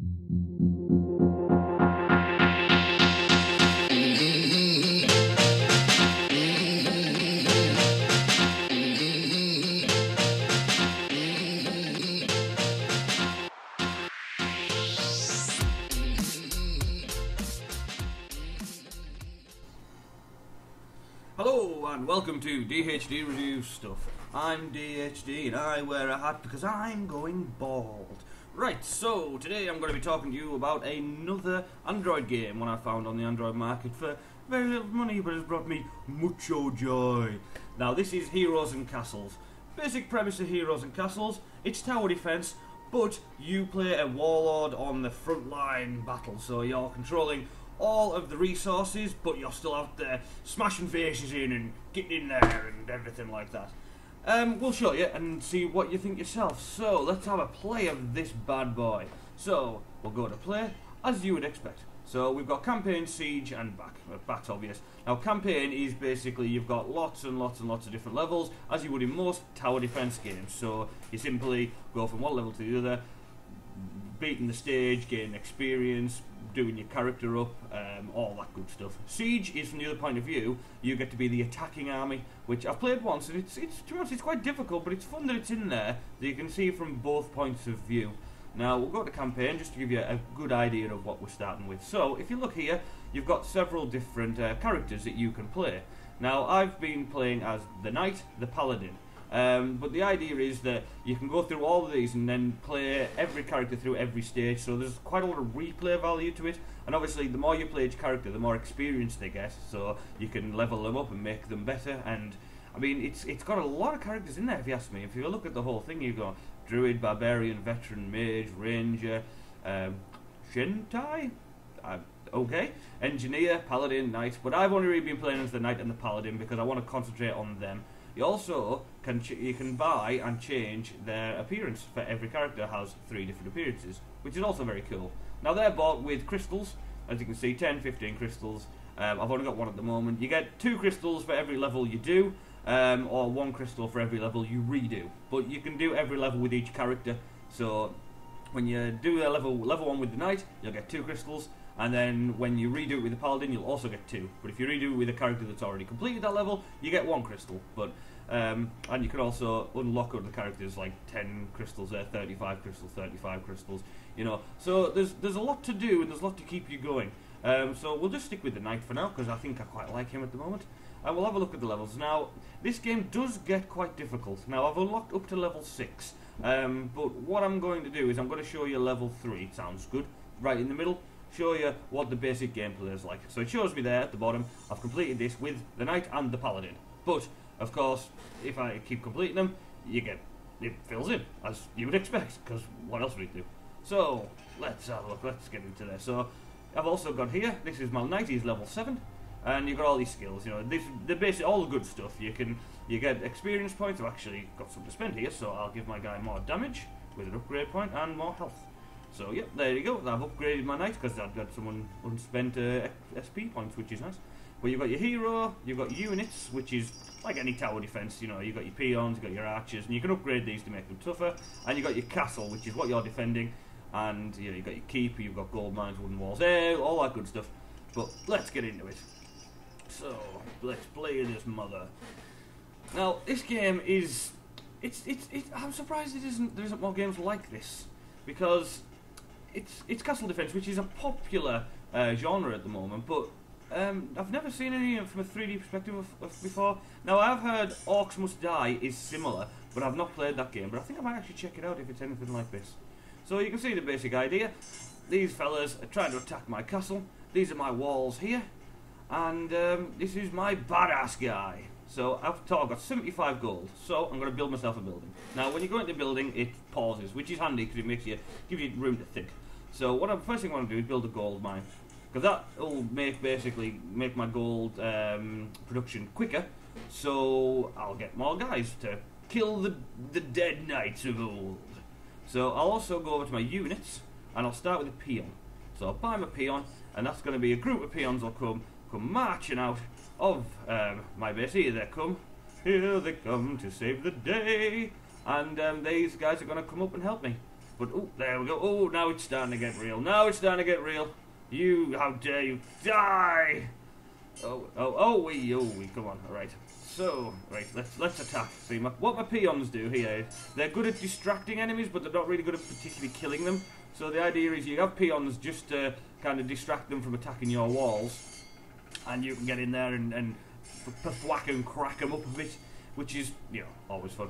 Hello and welcome to DHD Review Stuff. I'm DHD and I wear a hat because I'm going bald. Right, so today I'm going to be talking to you about another Android game, one I found on the Android market for very little money, but has brought me mucho joy. Now this is Heroes and Castles. Basic premise of Heroes and Castles, it's tower defense, but you play a warlord on the front line battle, so you're controlling all of the resources, but you're still out there smashing faces in and getting in there and everything like that. We'll show you and see what you think yourself. So let's have a play of this bad boy. So we'll go to play as you would expect. So we've got campaign, siege, and back. Back's obvious. Now campaign is basically you've got lots and lots and lots of different levels, as you would in most tower defense games. So you simply go from one level to the other, beating the stage, getting experience, doing your character up, all that good stuff. Siege is from the other point of view. You get to be the attacking army, which I've played once, and it's to be honest, it's quite difficult, but it's fun that it's in there, that you can see from both points of view. Now we'll go to campaign just to give you a good idea of what we're starting with. So if you look here, you've got several different characters that you can play. Now I've been playing as the knight, the paladin. But the idea is that you can go through all of these and then play every character through every stage, so there's quite a lot of replay value to it, and obviously the more you play each character, the more experience they get, so you can level them up and make them better. And I mean, it's got a lot of characters in there, if you ask me. If you look at the whole thing, you've got druid, barbarian, veteran, mage, ranger, shintai, okay, engineer, paladin, knight, but I've only really been playing as the knight and the paladin because I want to concentrate on them. You also can buy and change their appearance. For every character has 3 different appearances, which is also very cool. Now they're bought with crystals, as you can see, 10, 15 crystals. I've only got one at the moment. You get 2 crystals for every level you do, or 1 crystal for every level you redo. But you can do every level with each character. So when you do a level 1 with the knight, you'll get 2 crystals. And then when you redo it with the paladin, you'll also get 2. But if you redo it with a character that's already completed that level, you get 1 crystal. But and you can also unlock other characters like 10 crystals there, 35 crystals, 35 crystals. You know, so there's a lot to do and there's a lot to keep you going. So we'll just stick with the knight for now because I think I quite like him at the moment. And we'll have a look at the levels. Now this game does get quite difficult. Now I've unlocked up to level 6. But what I'm going to do is I'm going to show you level 3. Sounds good. Right in the middle. Show you what the basic gameplay is like. So it shows me there at the bottom, I've completed this with the knight and the paladin. But, of course, if I keep completing them, it fills in, as you would expect, because what else would it do? So, let's have a look, let's get into there. So, I've also got here, this is my knight, he's level 7, and you've got all these skills, you know, the basic, all the good stuff. You get experience points. I've actually got some to spend here, so I'll give my guy more damage with an upgrade point and more health. So yep, there you go. I've upgraded my knight because I've got some unspent SP points, which is nice. But you've got your hero, you've got units, which is like any tower defense. You know, you've got your peons, you've got your archers, and you can upgrade these to make them tougher. And you've got your castle, which is what you're defending. And you know, you've got your keep, you've got gold mines, wooden walls, all that good stuff. But let's get into it. So let's play this mother. Now this game is, I'm surprised there isn't more games like this, because it's castle defense, which is a popular genre at the moment, but I've never seen any from a 3D perspective before. Now I've heard Orcs Must Die is similar, but I've not played that game, but I think I might actually check it out if it's anything like this. So you can see the basic idea. These fellas are trying to attack my castle. These are my walls here, and this is my badass guy. So I've got 75 gold, so I'm going to build myself a building. Now when you go into building, it pauses, which is handy because it gives you room to think. So first thing I want to do is build a gold mine, because that will basically make my gold production quicker. So I'll get more guys to kill the dead knights of old. So I'll also go over to my units, and I'll start with a peon. So I'll buy my peon, and that's going to be a group of peons will come marching out of my base. Here they come to save the day, and these guys are going to come up and help me. But, oh, there we go. Oh, now it's starting to get real. Now it's starting to get real. You, how dare you die! Oh, come on, alright. So, right, let's attack. See, what my peons do here, they're good at distracting enemies, but they're not really good at particularly killing them. So the idea is you have peons just to kind of distract them from attacking your walls, and you can get in there and whack and crack them up a bit, which is, you know, always fun.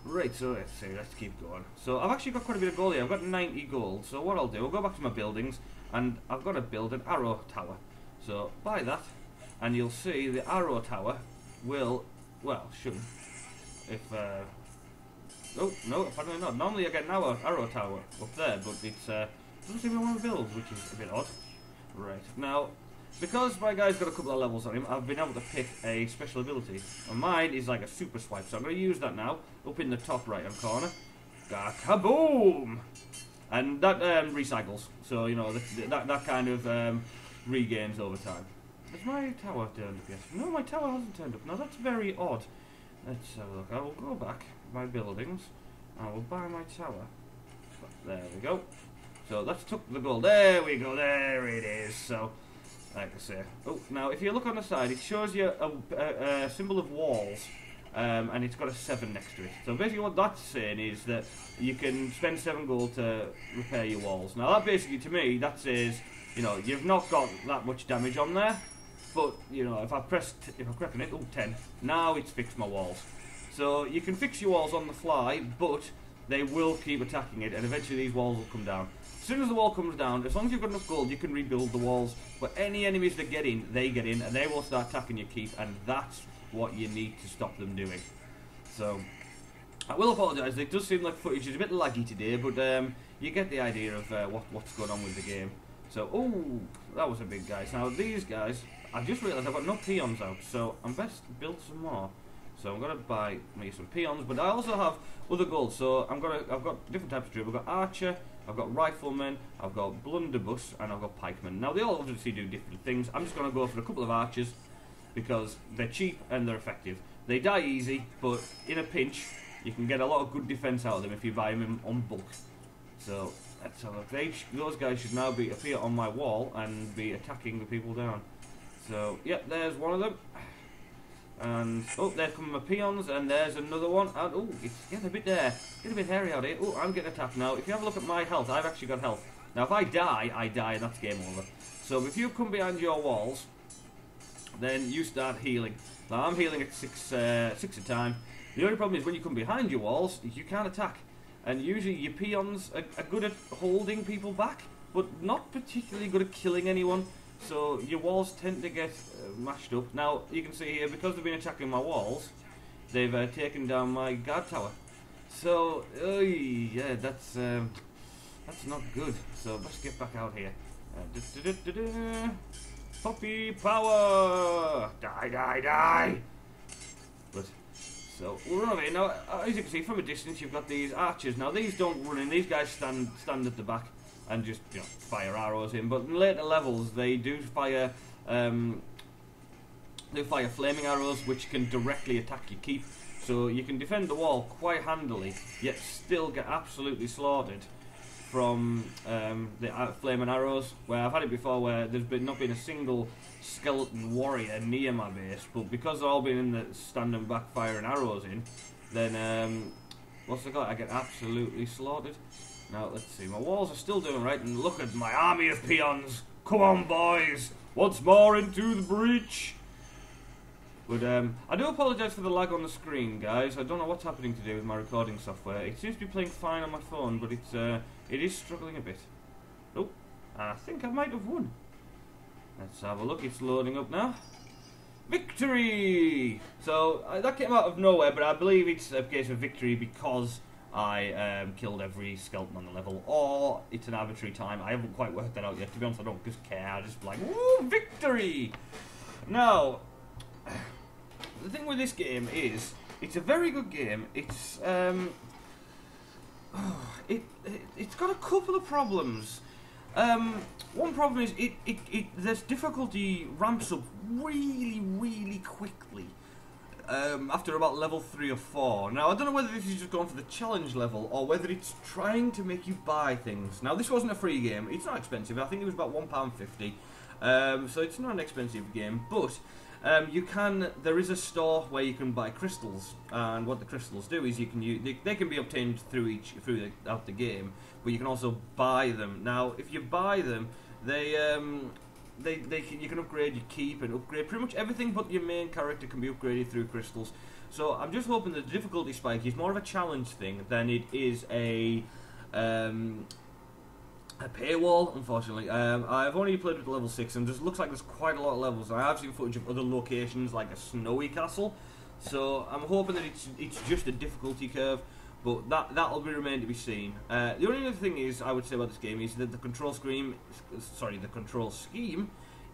Right, so let's see, let's keep going. So I've actually got quite a bit of gold here. I've got 90 gold. So what I'll do, I'll go back to my buildings, and I've got to build an arrow tower. So buy that, and you'll see the arrow tower will, well, should, if, oh, no, apparently not. Normally I get an arrow tower up there, but it's, doesn't seem to want to build, which is a bit odd. Right, now, because my guy's got a couple of levels on him, I've been able to pick a special ability. And mine is like a super swipe, so I'm going to use that now, up in the top right-hand corner. Kaboom! And that recycles, so, you know, that kind of regains over time. Has my tower turned up yet? No, my tower hasn't turned up. Now, that's very odd. Let's have a look. I will go back my buildings. I will buy my tower. There we go. So let's took the gold. There we go. There it is. So, like I say. Oh, now if you look on the side, it shows you a symbol of walls, and it's got a 7 next to it. So basically, what that's saying is that you can spend 7 gold to repair your walls. Now that basically, to me, that says, you know, you've not got that much damage on there. But, you know, if I click on it, oh, 10, now it's fixed my walls. So you can fix your walls on the fly, but they will keep attacking it, and eventually these walls will come down. As soon as the wall comes down, as long as you've got enough gold, you can rebuild the walls. But any enemies that get in, they get in, and they will start attacking your keep, and that's what you need to stop them doing. So, I will apologise, it does seem like footage is a bit laggy today, but you get the idea of what's going on with the game. So, oh, that was a big guy. Now, these guys, I've just realised I've got no peons out, so I'm best to build some more. So I'm going to buy me some peons, but I also have other gold. So I've got different types of troops. I've got archer, I've got riflemen, I've got blunderbuss, and I've got pikemen. Now they all obviously do different things. I'm just going to go for a couple of archers because they're cheap and they're effective. They die easy, but in a pinch, you can get a lot of good defense out of them if you buy them on bulk. So let's have a look. Those guys should now appear on my wall and be attacking the people down. So, yep, there's one of them. And, oh, there come my peons, and there's another one. And, oh, it's getting a bit hairy out here. Oh, I'm getting attacked now. If you have a look at my health, I've actually got health. Now, if I die, and that's game over. So, if you come behind your walls, then you start healing. Now, I'm healing at 6 a time. The only problem is when you come behind your walls, you can't attack. And usually your peons are good at holding people back, but not particularly good at killing anyone. So your walls tend to get mashed up. Now you can see here, because they've been attacking my walls, they've taken down my guard tower. So yeah, that's not good. So let's get back out here. Puppy power! Die, die, die! But so we're on over here now. As you can see from a distance, you've got these archers. Now these don't run in. These guys stand at the back and just, you know, fire arrows in. But in later levels, they do fire flaming arrows, which can directly attack your keep. So you can defend the wall quite handily, yet still get absolutely slaughtered from the flaming arrows. Where I've had it before, where there's not been a single skeleton warrior near my base, but because they've all been in the standing back firing arrows in, then what's the got? I get absolutely slaughtered. Now, let's see, my walls are still doing right, and look at my army of peons! Come on, boys! Once more into the breach! But, I do apologise for the lag on the screen, guys. I don't know what's happening today with my recording software. It seems to be playing fine on my phone, but it is struggling a bit. Oh, I think I might have won. Let's have a look, it's loading up now. Victory! So, that came out of nowhere, but I believe it's a case of victory because I killed every skeleton on the level, or it's an arbitrary time. I haven't quite worked that out yet. To be honest, I don't just care. I just like, woo, victory! Now, the thing with this game is, it's a very good game. It's it's got a couple of problems. One problem is this difficulty ramps up really, really quickly. after about level 3 or 4. Now, I don't know whether this is just going for the challenge level or whether it's trying to make you buy things. Now, this wasn't a free game. It's not expensive. I think it was about £1.50. So it's not an expensive game, but there is a store where you can buy crystals, and what the crystals do is they can be obtained throughout the game, but you can also buy them. Now, if you buy them, you can upgrade your keep and upgrade pretty much everything, but your main character can be upgraded through crystals. So I'm just hoping that the difficulty spike is more of a challenge thing than it is a paywall, unfortunately. I've only played with level 6 and it just looks like there's quite a lot of levels. I have seen footage of other locations like a snowy castle, so I'm hoping that it's just a difficulty curve, but that'll remain to be seen. The only other thing I would say about this game is that the control scheme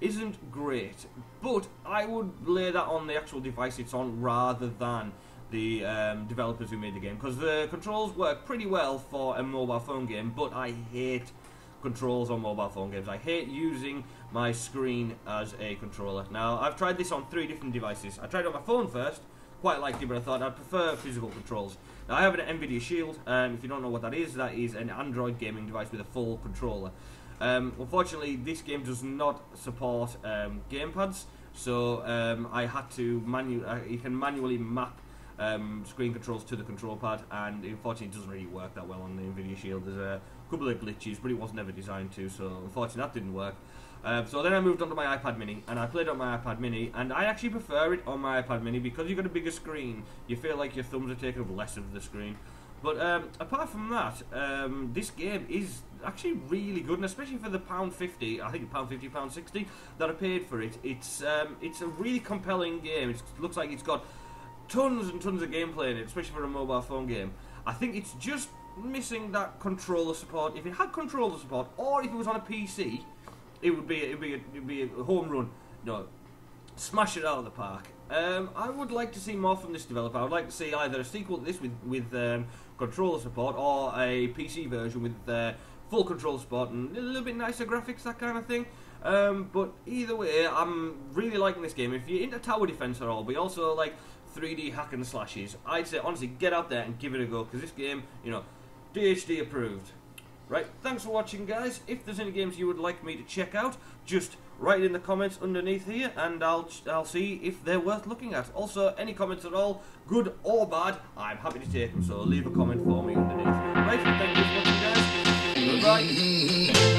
isn't great, but I would lay that on the actual device it's on rather than the developers who made the game, because the controls work pretty well for a mobile phone game, but I hate controls on mobile phone games. I hate using my screen as a controller. Now, I've tried this on 3 different devices. I tried it on my phone first, quite liked it, but I thought I'd prefer physical controls. Now, I have an NVIDIA Shield, and if you don't know what that is an Android gaming device with a full controller. Unfortunately, this game does not support gamepads, so I had to you can manually map screen controls to the control pad, and unfortunately it doesn't really work that well on the NVIDIA Shield. There's a couple of glitches, but it was never designed to, so unfortunately that didn't work. So then I moved on to my iPad mini, and I played on my iPad mini, and I actually prefer it on my iPad mini because you've got a bigger screen. You feel like your thumbs are taking up less of the screen. But apart from that, this game is actually really good, and especially for the £1.50, I think £1.50, £1.60 that I paid for it. It's a really compelling game. It looks like it's got tons and tons of gameplay in it, especially for a mobile phone game. I think it's just missing that controller support. If it had controller support, or if it was on a PC, it would be a home run. No, smash it out of the park. I would like to see more from this developer. I would like to see either a sequel to this with controller support, or a PC version with full controller support and a little bit nicer graphics, that kind of thing. But either way, I'm really liking this game. If you're into tower defense at all, but you also like 3D hack and slashes, I'd say honestly get out there and give it a go, because this game, DHD approved. Right, thanks for watching, guys. If there's any games you would like me to check out, just write in the comments underneath here, and I'll see if they're worth looking at. Also, any comments at all, good or bad, I'm happy to take them, so leave a comment for me underneath. Right, thank you for watching, guys. Goodbye.